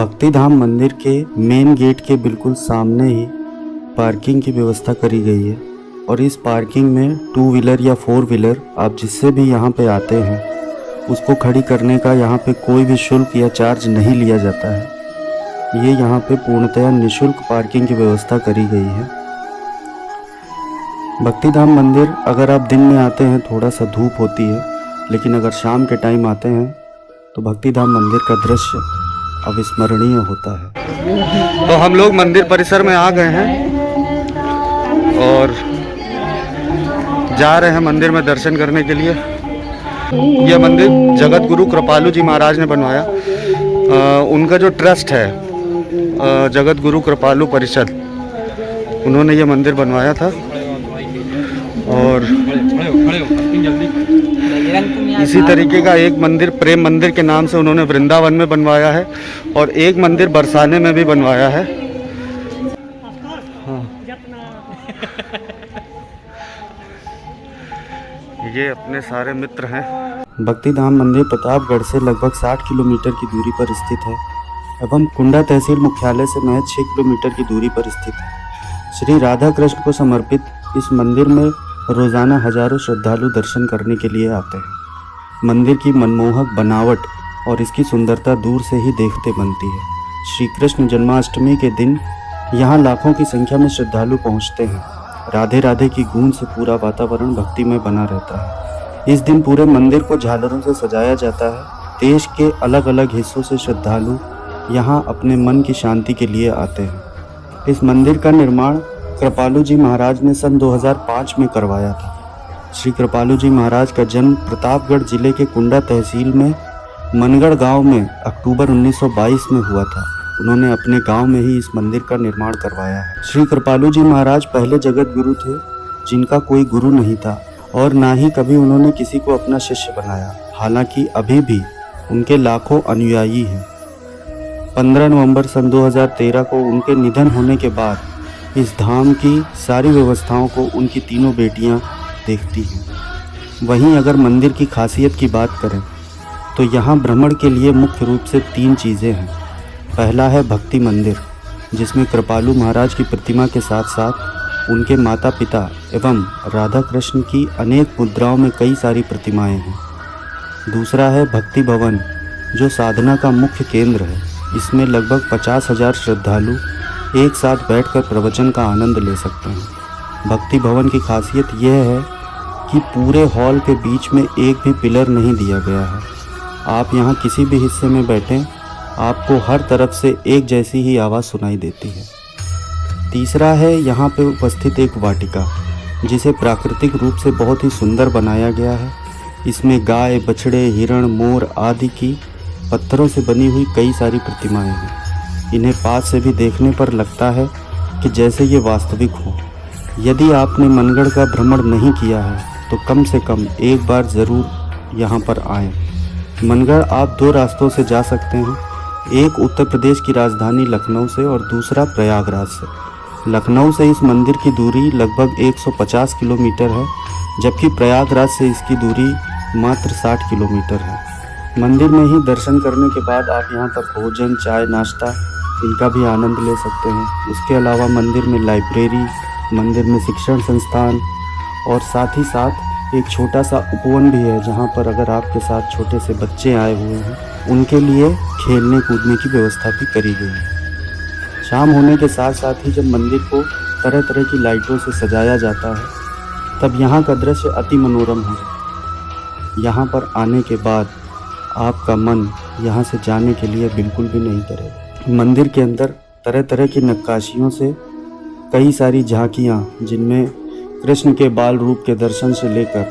भक्ति धाम मंदिर के मेन गेट के बिल्कुल सामने ही पार्किंग की व्यवस्था करी गई है और इस पार्किंग में 2 व्हीलर या 4 व्हीलर आप जिससे भी यहाँ पे आते हैं उसको खड़ी करने का यहाँ पे कोई भी शुल्क या चार्ज नहीं लिया जाता है। ये यहाँ पे पूर्णतया निःशुल्क पार्किंग की व्यवस्था करी गई है। भक्ति धाम मंदिर अगर आप दिन में आते हैं थोड़ा सा धूप होती है, लेकिन अगर शाम के टाइम आते हैं तो भक्ति धाम मंदिर का दृश्य अविस्मरणीय होता है। तो हम लोग मंदिर परिसर में आ गए हैं और जा रहे हैं मंदिर में दर्शन करने के लिए। यह मंदिर जगत गुरु कृपालु जी महाराज ने बनवाया। उनका जो ट्रस्ट है जगत गुरु कृपालु परिषद, उन्होंने ये मंदिर बनवाया था और इसी तरीके का एक मंदिर प्रेम मंदिर के नाम से उन्होंने वृंदावन में बनवाया है और एक मंदिर बरसाने में भी बनवाया है। हाँ। ये अपने सारे मित्र हैं। भक्ति धाम मंदिर प्रतापगढ़ से लगभग 60 किलोमीटर की दूरी पर स्थित है एवं कुंडा तहसील मुख्यालय से महज 6 किलोमीटर की दूरी पर स्थित है। श्री राधा कृष्ण को समर्पित इस मंदिर में रोजाना हजारों श्रद्धालु दर्शन करने के लिए आते हैं। मंदिर की मनमोहक बनावट और इसकी सुंदरता दूर से ही देखते बनती है। श्री कृष्ण जन्माष्टमी के दिन यहाँ लाखों की संख्या में श्रद्धालु पहुँचते हैं। राधे राधे की गूंज से पूरा वातावरण भक्ति में बना रहता है। इस दिन पूरे मंदिर को झालरों से सजाया जाता है। देश के अलग अलग हिस्सों से श्रद्धालु यहाँ अपने मन की शांति के लिए आते हैं। इस मंदिर का निर्माण कृपालु जी महाराज ने सन 2005 में करवाया था। श्री कृपालु जी महाराज का जन्म प्रतापगढ़ जिले के कुंडा तहसील में मनगढ़ गांव में अक्टूबर 1922 में हुआ था। उन्होंने अपने गांव में ही इस मंदिर का निर्माण करवाया है। श्री कृपालु जी महाराज पहले जगत गुरु थे जिनका कोई गुरु नहीं था और ना ही कभी उन्होंने किसी को अपना शिष्य बनाया। हालांकि अभी भी उनके लाखों अनुयायी हैं। 15 नवंबर सन 2013 को उनके निधन होने के बाद इस धाम की सारी व्यवस्थाओं को उनकी तीनों बेटियां देखती हैं। वहीं अगर मंदिर की खासियत की बात करें तो यहाँ भ्रमण के लिए मुख्य रूप से 3 चीज़ें हैं। पहला है भक्ति मंदिर, जिसमें कृपालु महाराज की प्रतिमा के साथ साथ उनके माता पिता एवं राधा कृष्ण की अनेक मुद्राओं में कई सारी प्रतिमाएं हैं। दूसरा है भक्ति भवन, जो साधना का मुख्य केंद्र है। इसमें लगभग 50,000 श्रद्धालु एक साथ बैठकर प्रवचन का आनंद ले सकते हैं। भक्ति भवन की खासियत यह है कि पूरे हॉल के बीच में एक भी पिलर नहीं दिया गया है। आप यहाँ किसी भी हिस्से में बैठें, आपको हर तरफ से एक जैसी ही आवाज़ सुनाई देती है। तीसरा है यहाँ पे उपस्थित एक वाटिका, जिसे प्राकृतिक रूप से बहुत ही सुंदर बनाया गया है। इसमें गाय, बछड़े, हिरण, मोर आदि की पत्थरों से बनी हुई कई सारी प्रतिमाएं हैं। इन्हें पास से भी देखने पर लगता है कि जैसे ये वास्तविक हो। यदि आपने मनगढ़ का भ्रमण नहीं किया है तो कम से कम एक बार ज़रूर यहाँ पर आएँ। मनगढ़ आप 2 रास्तों से जा सकते हैं, एक उत्तर प्रदेश की राजधानी लखनऊ से और दूसरा प्रयागराज से। लखनऊ से इस मंदिर की दूरी लगभग 150 किलोमीटर है, जबकि प्रयागराज से इसकी दूरी मात्र 60 किलोमीटर है। मंदिर में ही दर्शन करने के बाद आप यहाँ पर भोजन, चाय, नाश्ता इनका भी आनंद ले सकते हैं। उसके अलावा मंदिर में लाइब्रेरी, मंदिर में शिक्षण संस्थान और साथ ही साथ एक छोटा सा उपवन भी है, जहाँ पर अगर आपके साथ छोटे से बच्चे आए हुए हैं उनके लिए खेलने कूदने की व्यवस्था भी करी गई है। शाम होने के साथ साथ ही जब मंदिर को तरह तरह की लाइटों से सजाया जाता है तब यहाँ का दृश्य अति मनोरम हो जाता है। यहाँ पर आने के बाद आपका मन यहाँ से जाने के लिए बिल्कुल भी नहीं करेगा। मंदिर के अंदर तरह तरह की नक्काशियों से कई सारी झांकियाँ, जिनमें कृष्ण के बाल रूप के दर्शन से लेकर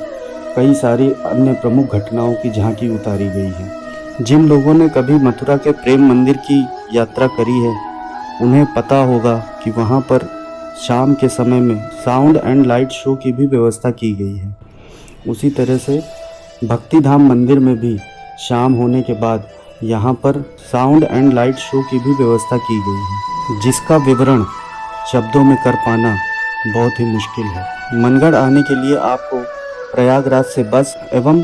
कई सारी अन्य प्रमुख घटनाओं की झांकी उतारी गई है। जिन लोगों ने कभी मथुरा के प्रेम मंदिर की यात्रा करी है उन्हें पता होगा कि वहाँ पर शाम के समय में साउंड एंड लाइट शो की भी व्यवस्था की गई है। उसी तरह से भक्ति धाम मंदिर में भी शाम होने के बाद यहाँ पर साउंड एंड लाइट शो की भी व्यवस्था की गई है, जिसका विवरण शब्दों में कर पाना बहुत ही मुश्किल है। मनगढ़ आने के लिए आपको प्रयागराज से बस एवं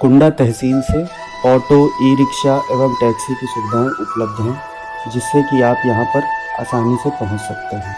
कुंडा तहसील से ऑटो, ई रिक्शा एवं टैक्सी की सुविधाएं उपलब्ध हैं, जिससे कि आप यहाँ पर आसानी से पहुँच सकते हैं।